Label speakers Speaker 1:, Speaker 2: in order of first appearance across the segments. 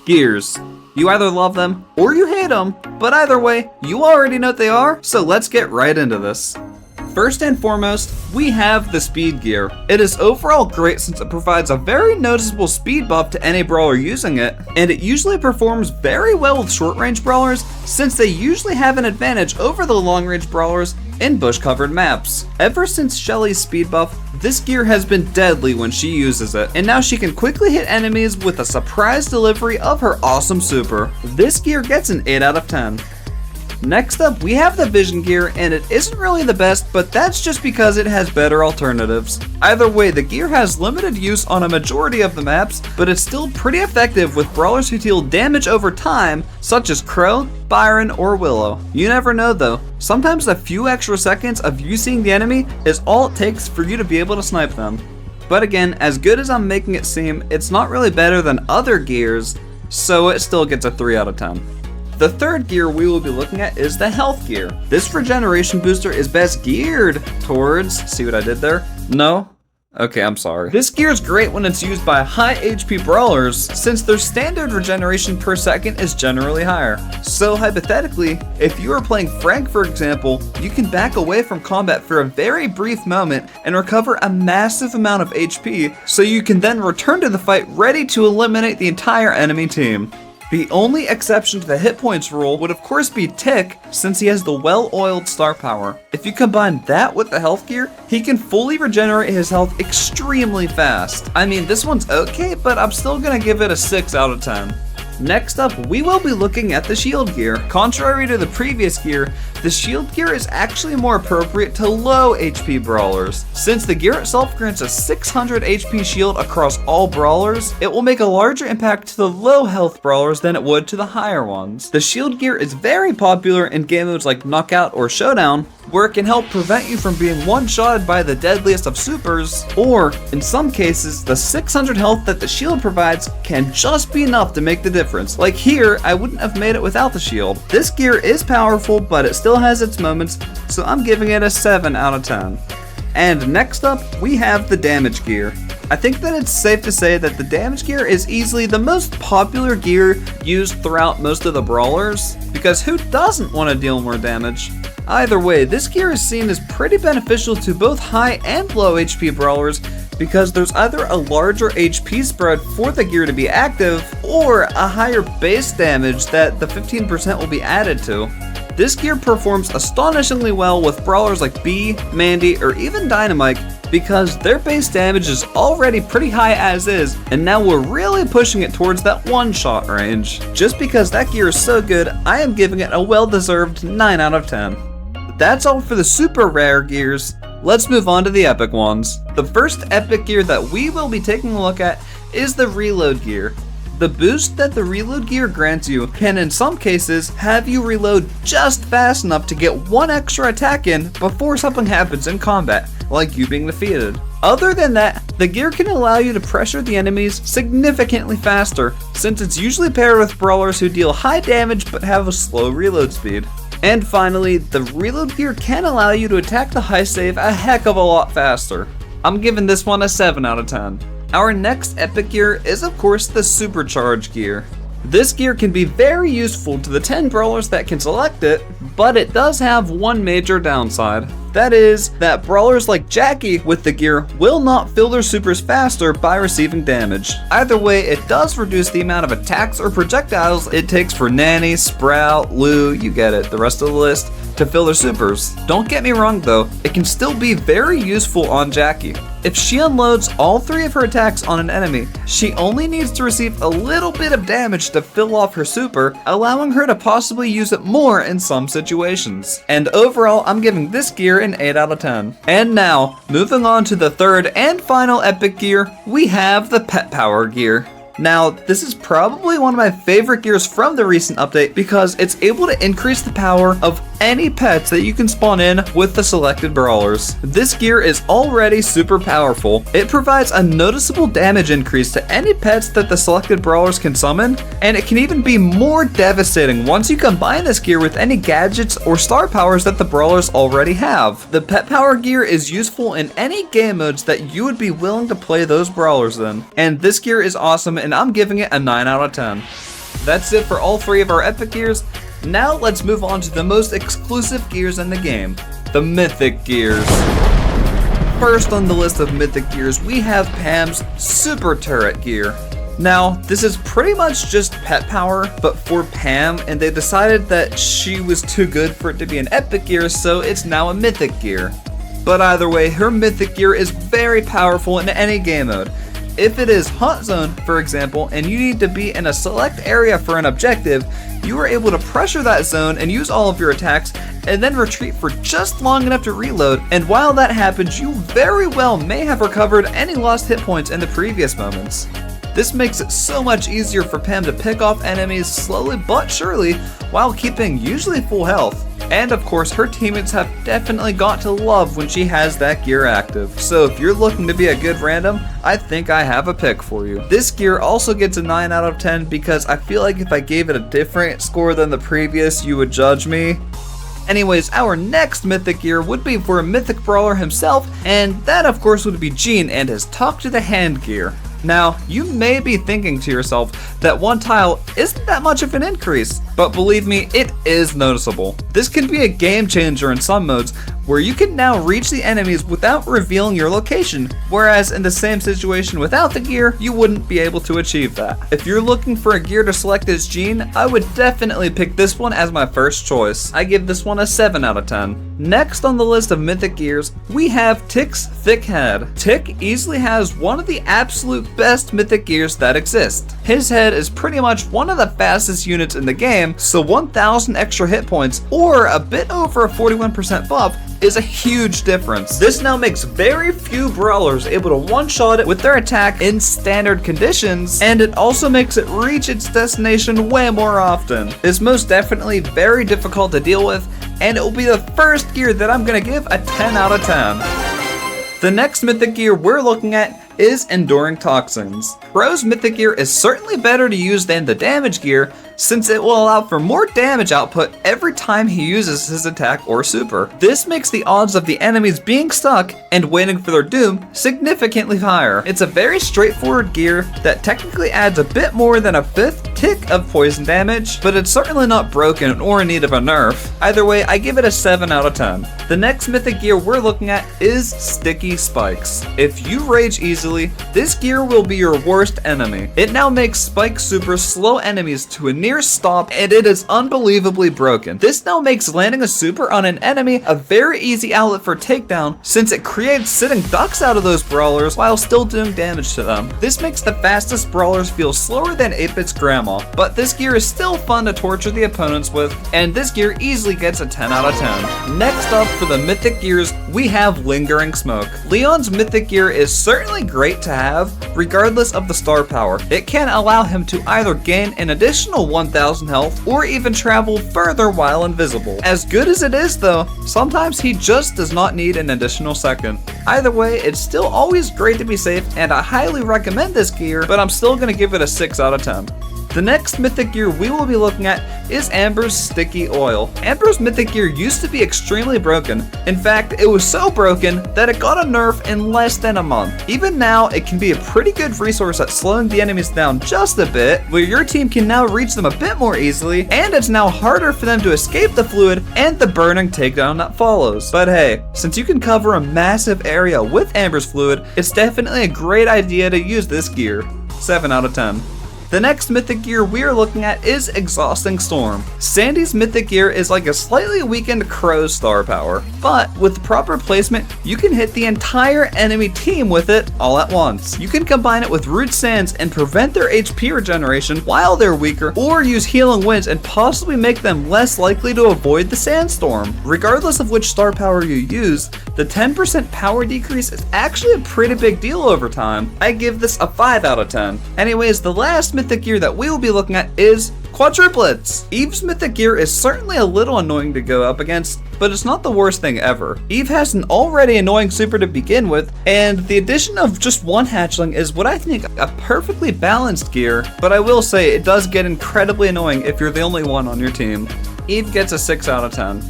Speaker 1: Gears. You either love them or you hate them, but either way, you already know what they are, so let's get right into this. First and foremost, we have the speed gear. It is overall great since it provides a very noticeable speed buff to any brawler using it, and it usually performs very well with short range brawlers since they usually have an advantage over the long range brawlers in bush covered maps. Ever since Shelly's speed buff, this gear has been deadly when she uses it, and now she can quickly hit enemies with a surprise delivery of her awesome super. This gear gets an 8 out of 10. Next up, we have the vision gear, and it isn't really the best, but that's just because it has better alternatives. Either way, the gear has limited use on a majority of the maps, but it's still pretty effective with brawlers who deal damage over time, such as Crow, Byron, or Willow. You never know though, sometimes a few extra seconds of you seeing the enemy is all it takes for you to be able to snipe them. But again, as good as I'm making it seem, it's not really better than other gears, so it still gets a 3 out of 10. The third gear we will be looking at is the health gear. This regeneration booster is best geared towards, see what I did there? No? Okay, I'm sorry. This gear is great when it's used by high HP brawlers since their standard regeneration per second is generally higher. So hypothetically, if you are playing Frank for example, you can back away from combat for a very brief moment and recover a massive amount of HP so you can then return to the fight ready to eliminate the entire enemy team. The only exception to the hit points rule would of course be Tick, since he has the well-oiled star power. If you combine that with the health gear, he can fully regenerate his health extremely fast. I mean, this one's okay, but I'm still gonna give it a 6 out of 10. Next up, we will be looking at the shield gear. Contrary to the previous gear, the shield gear is actually more appropriate to low HP brawlers. Since the gear itself grants a 600 HP shield across all brawlers, it will make a larger impact to the low health brawlers than it would to the higher ones. The shield gear is very popular in game modes like Knockout or Showdown, where it can help prevent you from being one-shotted by the deadliest of supers, or in some cases, the 600 health that the shield provides can just be enough to make the difference. Like here, I wouldn't have made it without the shield. This gear is powerful, but it still has its moments, so I'm giving it a 7 out of 10. And next up, we have the damage gear. I think that it's safe to say that the damage gear is easily the most popular gear used throughout most of the brawlers, because who doesn't want to deal more damage? Either way, this gear is seen as pretty beneficial to both high and low HP brawlers because there's either a larger HP spread for the gear to be active or a higher base damage that the 15% will be added to. This gear performs astonishingly well with brawlers like Bee, Mandy, or even Dynamite because their base damage is already pretty high as is, and now we're really pushing it towards that one-shot range. Just because that gear is so good, I am giving it a well-deserved 9 out of 10. That's all for the super rare gears. Let's move on to the epic ones. The first epic gear that we will be taking a look at is the reload gear. The boost that the reload gear grants you can in some cases have you reload just fast enough to get one extra attack in before something happens in combat, like you being defeated. Other than that, the gear can allow you to pressure the enemies significantly faster, since it's usually paired with brawlers who deal high damage but have a slow reload speed. And finally, the reload gear can allow you to attack the high save a heck of a lot faster. I'm giving this one a 7 out of 10. Our next epic gear is of course the Supercharge gear. This gear can be very useful to the 10 brawlers that can select it, but it does have one major downside. That is, that brawlers like Jackie with the gear will not fill their supers faster by receiving damage. Either way, it does reduce the amount of attacks or projectiles it takes for Nanny, Sprout, Lou, you get it, the rest of the list, to fill their supers. Don't get me wrong though, it can still be very useful on Jackie. If she unloads all 3 of her attacks on an enemy, she only needs to receive a little bit of damage to fill off her super, allowing her to possibly use it more in some situations. And overall, I'm giving this gear an 8 out of 10. And now, moving on to the third and final epic gear, we have the Pet Power gear. Now, this is probably one of my favorite gears from the recent update because it's able to increase the power of any pets that you can spawn in with the selected brawlers. This gear is already super powerful. It provides a noticeable damage increase to any pets that the selected brawlers can summon, and it can even be more devastating once you combine this gear with any gadgets or star powers that the brawlers already have. The Pet Power gear is useful in any game modes that you would be willing to play those brawlers in, and this gear is awesome and I'm giving it a 9 out of 10. that's it for all 3 of our epic gears. Now let's move on to the most exclusive gears in the game, the mythic gears. First on the list of mythic gears, we have Pam's super turret gear. Now, this is pretty much just pet power, but for Pam, and they decided that she was too good for it to be an epic gear, so it's now a mythic gear. But either way, her mythic gear is very powerful in any game mode. If it is Hunt Zone, for example, and you need to be in a select area for an objective, you are able to pressure that zone and use all of your attacks, and then retreat for just long enough to reload, and while that happens, you very well may have recovered any lost hit points in the previous moments. This makes it so much easier for Pam to pick off enemies slowly but surely while keeping usually full health. And of course, her teammates have definitely got to love when she has that gear active. So if you're looking to be a good random, I think I have a pick for you. This gear also gets a 9 out of 10 because I feel like if I gave it a different score than the previous, you would judge me. Anyways, our next mythic gear would be for a mythic brawler himself, and that of course would be Gene and his Talk to the Hand gear. Now, you may be thinking to yourself that 1 tile isn't that much of an increase, but believe me, it is noticeable. This can be a game changer in some modes, where you can now reach the enemies without revealing your location, whereas in the same situation without the gear, you wouldn't be able to achieve that. If you're looking for a gear to select as Gene, I would definitely pick this one as my first choice. I give this one a 7 out of 10. Next on the list of mythic gears, we have Tick's thick head. Tick easily has one of the absolute best mythic gears that exist. His head is pretty much one of the fastest units in the game, so 1000 extra hit points, or a bit over a 41% buff, is a huge difference. This now makes very few brawlers able to one-shot it with their attack in standard conditions, and it also makes it reach its destination way more often. It's most definitely very difficult to deal with, and it will be the first gear that I'm gonna give a 10 out of 10. The next mythic gear we're looking at is Enduring Toxins. Bro's mythic gear is certainly better to use than the damage gear, since it will allow for more damage output every time he uses his attack or super. This makes the odds of the enemies being stuck and waiting for their doom significantly higher. It's a very straightforward gear that technically adds a bit more than a 5th tick of poison damage, but it's certainly not broken or in need of a nerf. Either way, I give it a 7 out of 10. The next mythic gear we're looking at is Sticky Spikes. If you rage easily, this gear will be your worst enemy. It now makes Spike Super slow enemies to a near stop, and it is unbelievably broken. This now makes landing a super on an enemy a very easy outlet for takedown, since it creates sitting ducks out of those brawlers while still doing damage to them. This makes the fastest brawlers feel slower than 8-Bit's grandma, but this gear is still fun to torture the opponents with, and this gear easily gets a 10 out of 10. Next up for the mythic gears, we have Lingering Smoke. Leon's mythic gear is certainly great to have, regardless of the star power. It can allow him to either gain an additional 1000 health or even travel further while invisible. As good as it is though, sometimes he just does not need an additional second. Either way, it's still always great to be safe, and I highly recommend this gear, but I'm still gonna give it a 6 out of 10. The next mythic gear we will be looking at is Amber's Sticky Oil. Amber's mythic gear used to be extremely broken. In fact, it was so broken that it got a nerf in less than a month. Even now, it can be a pretty good resource at slowing the enemies down just a bit, where your team can now reach them a bit more easily, and it's now harder for them to escape the fluid and the burning takedown that follows. But hey, since you can cover a massive area with Amber's fluid, it's definitely a great idea to use this gear. 7 out of 10. The next mythic gear we are looking at is Exhausting Storm. Sandy's mythic gear is like a slightly weakened Crow's star power, but with proper placement, you can hit the entire enemy team with it all at once. You can combine it with Root Sands and prevent their HP regeneration while they're weaker, or use Healing Winds and possibly make them less likely to avoid the sandstorm. Regardless of which star power you use, the 10% power decrease is actually a pretty big deal over time. I give this a 5 out of 10. Anyways, the last mythic gear that we will be looking at is Quadruplets. Eve's mythic gear is certainly a little annoying to go up against, but it's not the worst thing ever. Eve has an already annoying super to begin with, and the addition of just one hatchling is what I think a perfectly balanced gear, but I will say it does get incredibly annoying if you're the only one on your team. Eve gets a 6 out of 10.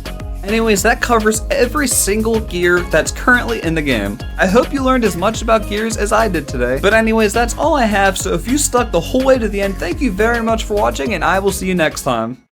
Speaker 1: Anyways, that covers every single gear that's currently in the game. I hope you learned as much about gears as I did today. But anyways, that's all I have, so if you stuck the whole way to the end, thank you very much for watching, and I will see you next time.